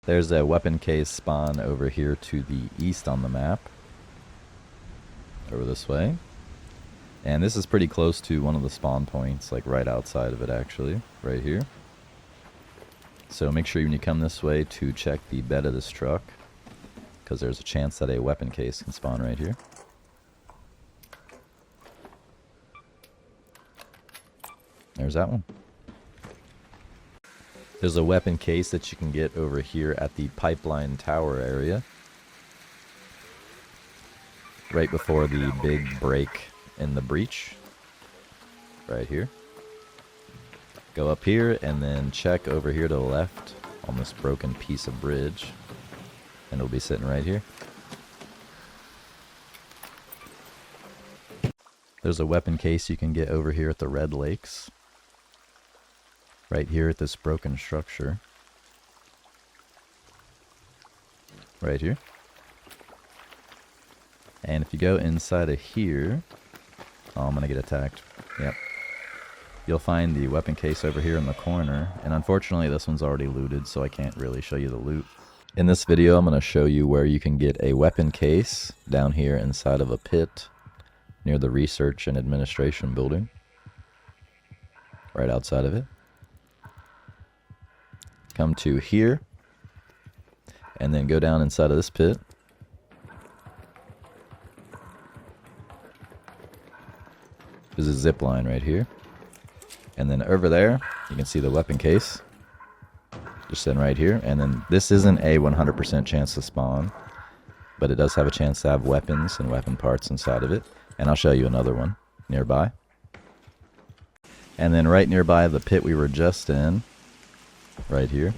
There's a weapon case spawn over here to the east on the map. Over this way. And this is pretty close to one of the spawn points, like right outside of it actually, right here. So make sure when you come this way to check the bed of this truck, because there's a chance that a weapon case can spawn right here. There's that one. There's a weapon case that you can get over here at the pipeline tower area. Right before the big break in the breach. Right here. Go up here and then check over here to the left on this broken piece of bridge. And it'll be sitting right here. There's a weapon case you can get over here at the Red Lakes. Right here at this broken structure. Right here. And if you go inside of here... Oh, I'm gonna get attacked. Yep. You'll find the weapon case over here in the corner. And unfortunately this one's already looted, so I can't really show you the loot. In this video I'm gonna show you where you can get a weapon case down here inside of a pit near the Research and Administration building. Right outside of it. Come to here. And then go down inside of this pit. There's a zip line right here. And then over there, you can see the weapon case. Just sitting right here. And then this isn't a 100% chance to spawn. But it does have a chance to have weapons and weapon parts inside of it. And I'll show you another one nearby. And then right nearby the pit we were just in, right here,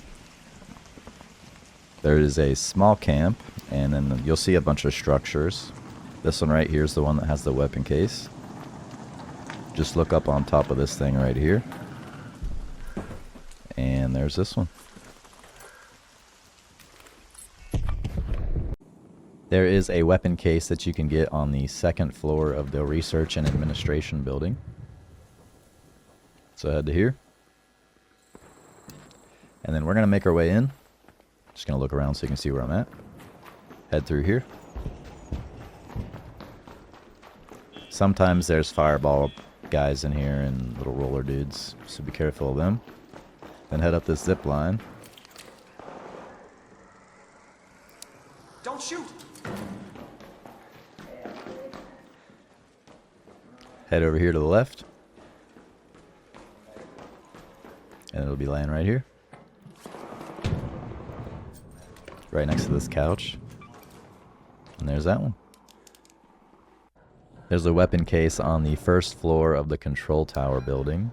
there is a small camp. And then you'll see a bunch of structures. This one right here is the one that has the weapon case. Just look up on top of this thing right here. And there's this one. There is a weapon case that you can get on the second floor of the Research and Administration building. So head to here. And then we're going to make our way in. Just going to look around so you can see where I'm at. Head through here. Sometimes there's fireball guys in here and little roller dudes, so be careful of them. Then head up this zip line. Don't shoot. Head over here to the left. And it'll be laying right here. Right next to this couch. And there's that one. There's a weapon case on the first floor of the control tower building.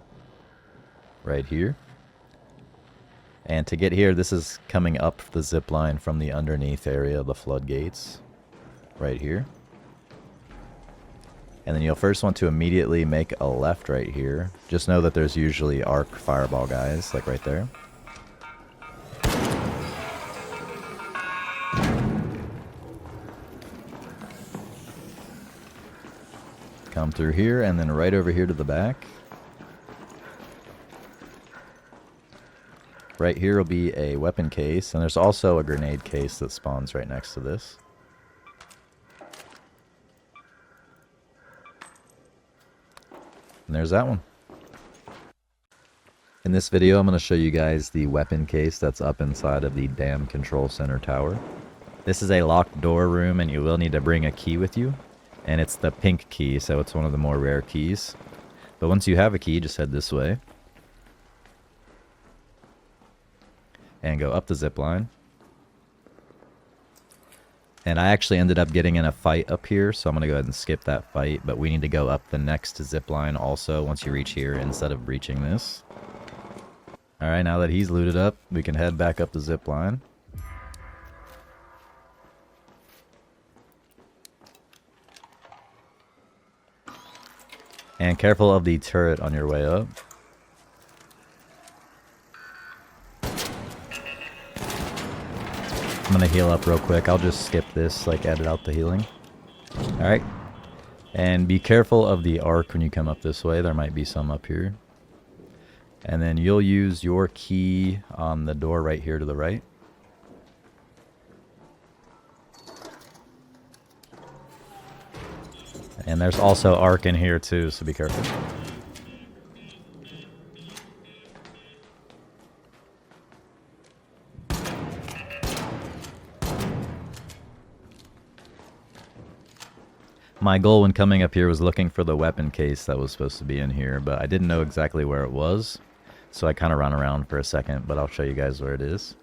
Right here. And to get here, this is coming up the zip line from the underneath area of the floodgates. Right here. And then you'll first want to immediately make a left right here. Just know that there's usually arc fireball guys, like right there. Come through here and then right over here to the back. Right here will be a weapon case, and there's also a grenade case that spawns right next to this. And there's that one. In this video, I'm going to show you guys the weapon case that's up inside of the Dam Control Center tower. This is a locked door room, and you will need to bring a key with you. And it's the pink key, so it's one of the more rare keys. But once you have a key, just head this way. And go up the zip line. And I actually ended up getting in a fight up here, so I'm going to go ahead and skip that fight. But we need to go up the next zip line also once you reach here instead of breaching this. Alright, now that he's looted up, we can head back up the zip line. And careful of the turret on your way up. I'm gonna heal up real quick. I'll just skip this, like edit out the healing. Alright. And be careful of the arc when you come up this way. There might be some up here. And then you'll use your key on the door right here to the right. And there's also arc in here too, so be careful. My goal when coming up here was looking for the weapon case that was supposed to be in here, but I didn't know exactly where it was, so I kind of ran around for a second, but I'll show you guys where it is.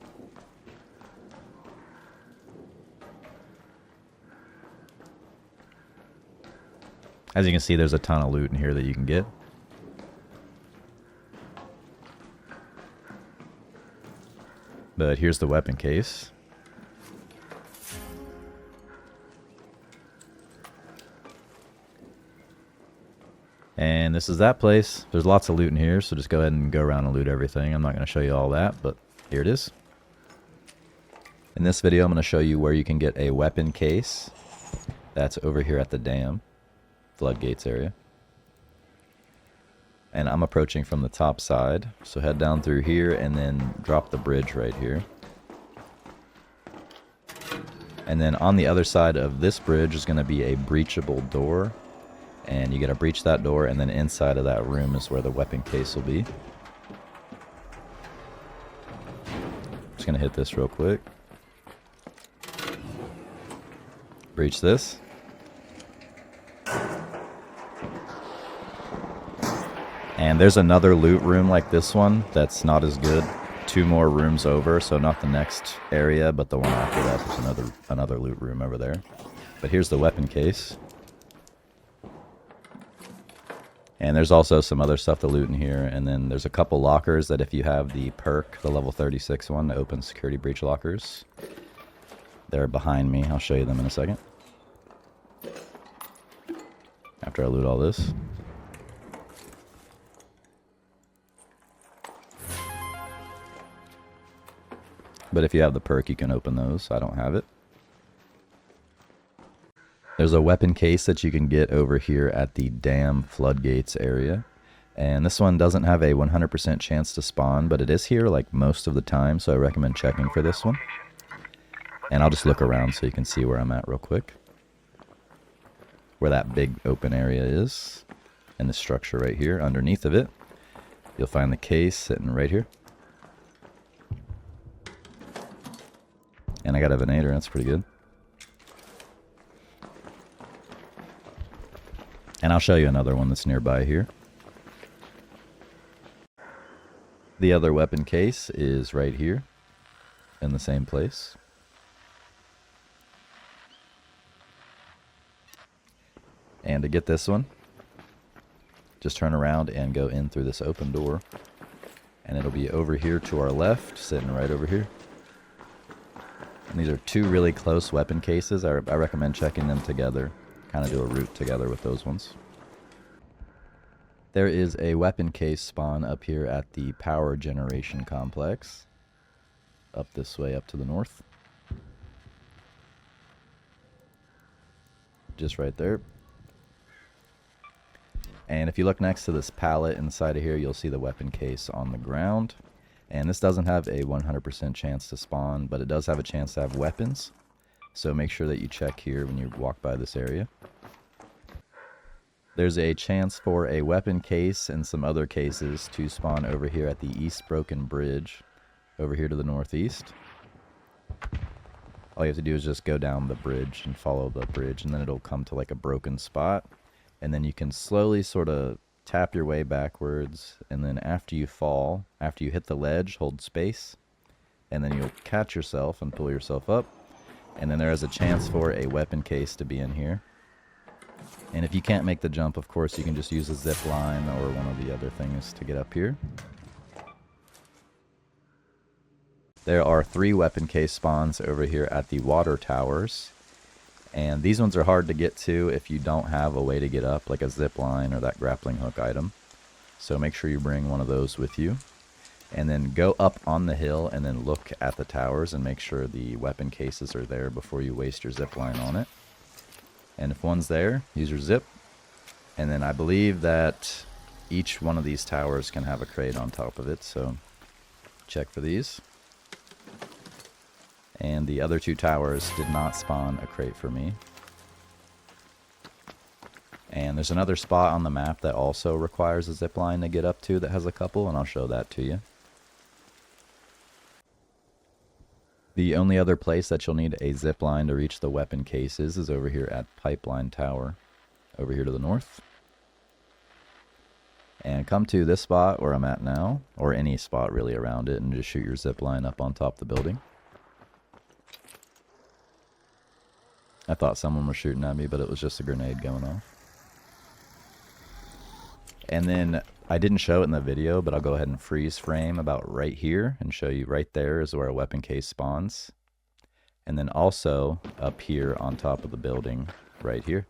As you can see, there's a ton of loot in here that you can get. But here's the weapon case. And this is that place. There's lots of loot in here, so just go ahead and go around and loot everything. I'm not going to show you all that, but here it is. In this video, I'm going to show you where you can get a weapon case. That's over here at the dam, Floodgates area. And I'm approaching from the top side, so head down through here and then drop the bridge right here. And then on the other side of this bridge is going to be a breachable door. And you got to breach that door, and then inside of that room is where the weapon case will be. Just going to hit this real quick. Breach this. And there's another loot room like this one that's not as good. 2 more rooms over, so not the next area, but the one after that. There's another loot room over there. But here's the weapon case. And there's also some other stuff to loot in here. And then there's a couple lockers that if you have the perk, the level 36 one, to open security breach lockers. They're behind me. I'll show you them in a second. After I loot all this. But if you have the perk, you can open those. I don't have it. There's a weapon case that you can get over here at the Dam Floodgates area. And this one doesn't have a 100% chance to spawn, but it is here like most of the time, so I recommend checking for this one. And I'll just look around so you can see where I'm at real quick. Where that big open area is. And the structure right here, underneath of it. You'll find the case sitting right here. And I got a Venator, that's pretty good. And I'll show you another one that's nearby here. The other weapon case is right here in the same place. And to get this one, just turn around and go in through this open door. And it'll be over here to our left, sitting right over here. And these are 2 really close weapon cases. I recommend checking them together. Kind of do a route together with those ones. There is a weapon case spawn up here at the power generation complex. Up this way, up to the north. Just right there. And if you look next to this pallet inside of here, you'll see the weapon case on the ground. And this doesn't have a 100% chance to spawn, but it does have a chance to have weapons. So make sure that you check here when you walk by this area. There's a chance for a weapon case and some other cases to spawn over here at the East Broken Bridge, over here to the northeast. All you have to do is just go down the bridge and follow the bridge, and then it'll come to like a broken spot. And then you can slowly sort of tap your way backwards, and then after you fall, after you hit the ledge, hold space, and then you'll catch yourself and pull yourself up. And then there is a chance for a weapon case to be in here. And if you can't make the jump, of course, you can just use a zip line or one of the other things to get up here. There are 3 weapon case spawns over here at the water towers. And these ones are hard to get to if you don't have a way to get up, like a zip line or that grappling hook item. So make sure you bring one of those with you. And then go up on the hill and then look at the towers and make sure the weapon cases are there before you waste your zip line on it. And if one's there, use your zip. And then I believe that each one of these towers can have a crate on top of it, so check for these. And the other 2 towers did not spawn a crate for me. And there's another spot on the map that also requires a zip line to get up to that has a couple, and I'll show that to you. The only other place that you'll need a zip line to reach the weapon cases is over here at Pipeline Tower, over here to the north. And come to this spot where I'm at now, or any spot really around it, and just shoot your zip line up on top of the building. I thought someone was shooting at me, but it was just a grenade going off. And then, I didn't show it in the video, but I'll go ahead and freeze frame about right here and show you right there is where a weapon case spawns. And then also up here on top of the building right here.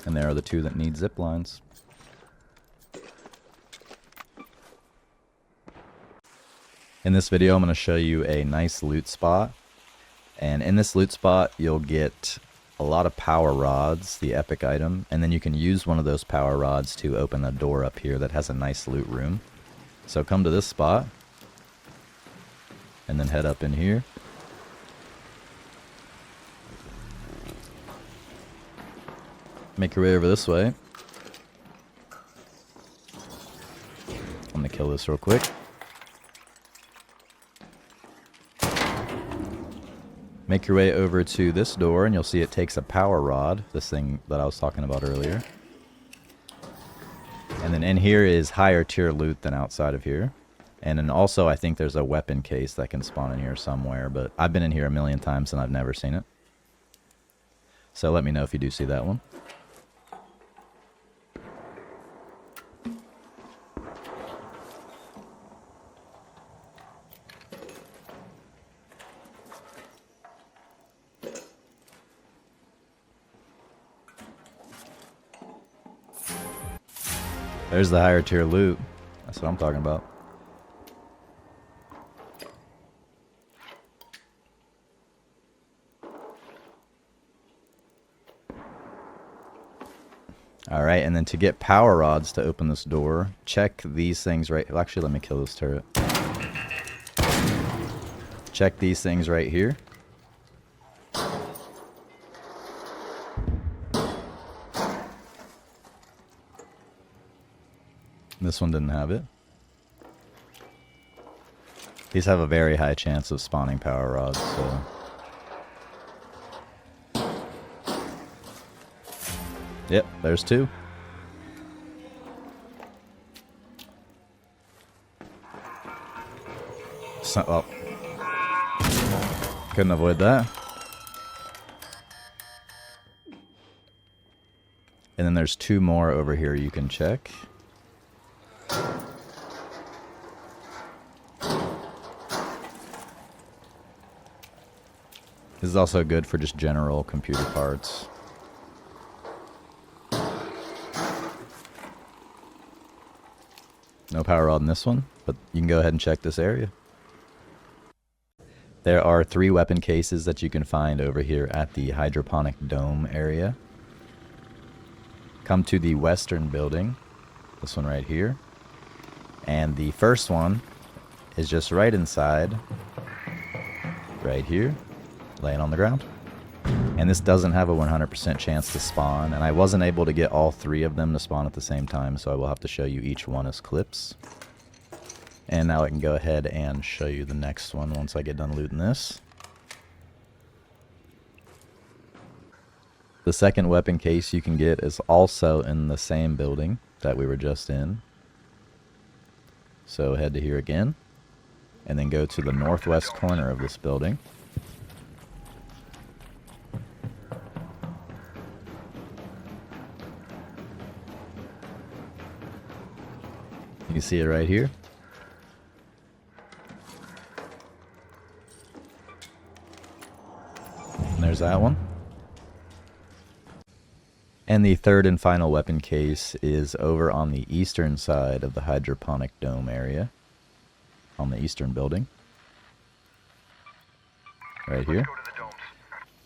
And there are the two that need zip lines. In this video, I'm going to show you a nice loot spot. And in this loot spot, you'll get a lot of power rods, the epic item, and then you can use one of those power rods to open a door up here that has a nice loot room. So come to this spot, and then head up in here. Make your way over this way. I'm gonna kill this real quick. Make your way over to this door, and you'll see it takes a power rod, this thing that I was talking about earlier. And then in here is higher tier loot than outside of here. And then also I think there's a weapon case that can spawn in here somewhere, but I've been in here a million times and I've never seen it. So let me know if you do see that one. There's the higher tier loot. That's what I'm talking about. Alright, and then to get power rods to open this door, check these things right... Well, actually, let me kill this turret. Check these things right here. This one didn't have it. These have a very high chance of spawning power rods, so... Yep, there's two. So, oh. Couldn't avoid that. And then there's two more over here you can check. This is also good for just general computer parts. No power rod in this one, but you can go ahead and check this area. There are 3 weapon cases that you can find over here at the Hydroponic Dome area. Come to the western building, this one right here. And the first one is just right inside, right here. Laying on the ground. And this doesn't have a 100% chance to spawn, and I wasn't able to get all 3 of them to spawn at the same time, so I will have to show you each one as clips. And now I can go ahead and show you the next one once I get done looting this. The second weapon case you can get is also in the same building that we were just in. So head to here again, and then go to the northwest corner of this building. You can see it right here. And there's that one. And the third and final weapon case is over on the eastern side of the Hydroponic Dome area. On the eastern building. Right here.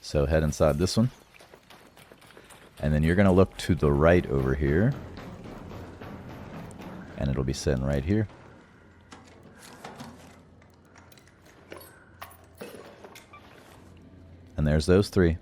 So head inside this one. And then you're going to look to the right over here. And it'll be sitting right here. And there's those 3.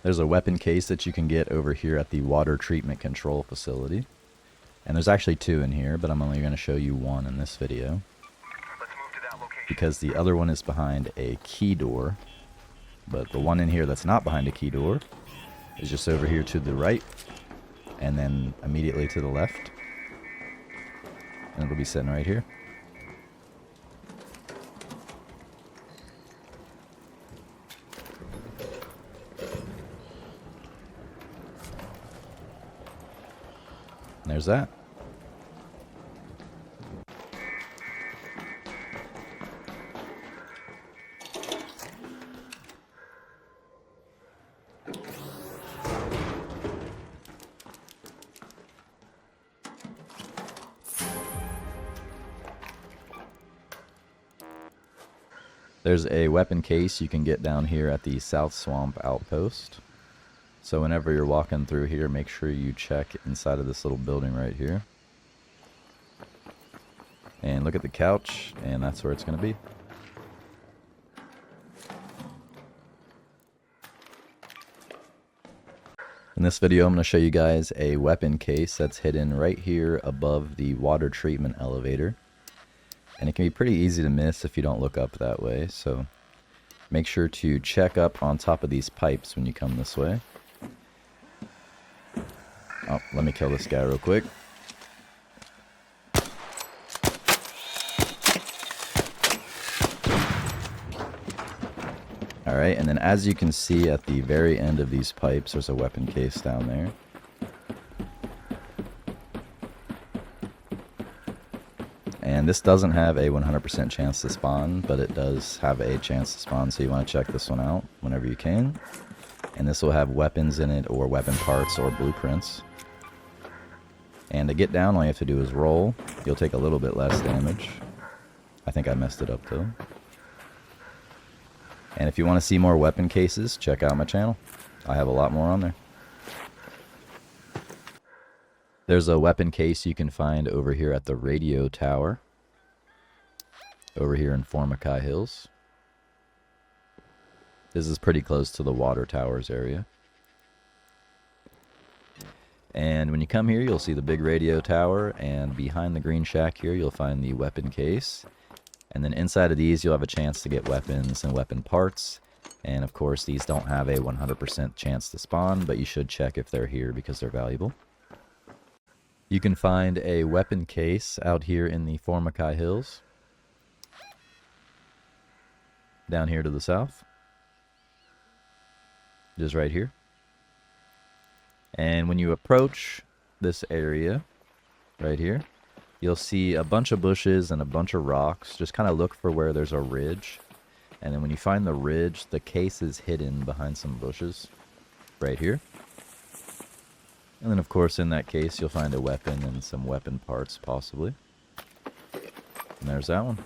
There's a weapon case that you can get over here at the water treatment control facility. And there's actually 2 in here, but I'm only going to show you 1 in this video. Because the other one is behind a key door. But the one in here that's not behind a key door is just over here to the right. And then immediately to the left. And it'll be sitting right here. There's that. There's a weapon case you can get down here at the South Swamp Outpost. So whenever you're walking through here, make sure you check inside of this little building right here. And look at the couch, and that's where it's going to be. In this video, I'm going to show you guys a weapon case that's hidden right here above the water treatment elevator. And it can be pretty easy to miss if you don't look up that way, so make sure to check up on top of these pipes when you come this way. Oh, let me kill this guy real quick. Alright, and then as you can see at the very end of these pipes, there's a weapon case down there. And this doesn't have a 100% chance to spawn, but it does have a chance to spawn, so you want to check this one out whenever you can. And this will have weapons in it, or weapon parts, or blueprints. And to get down, all you have to do is roll. You'll take a little bit less damage. I think I messed it up though. And if you want to see more weapon cases, check out my channel. I have a lot more on there. There's a weapon case you can find over here at the radio tower. Over here in Formicai Hills. This is pretty close to the water towers area. And when you come here, you'll see the big radio tower, and behind the green shack here, you'll find the weapon case. And then inside of these, you'll have a chance to get weapons and weapon parts. And of course, these don't have a 100% chance to spawn, but you should check if they're here because they're valuable. You can find a weapon case out here in the Formicai Hills. Down here to the south. Just right here. And when you approach this area, right here, you'll see a bunch of bushes and a bunch of rocks. Just kind of look for where there's a ridge. And then when you find the ridge, the case is hidden behind some bushes. Right here. And then, of course, in that case, you'll find a weapon and some weapon parts, possibly. And there's that one.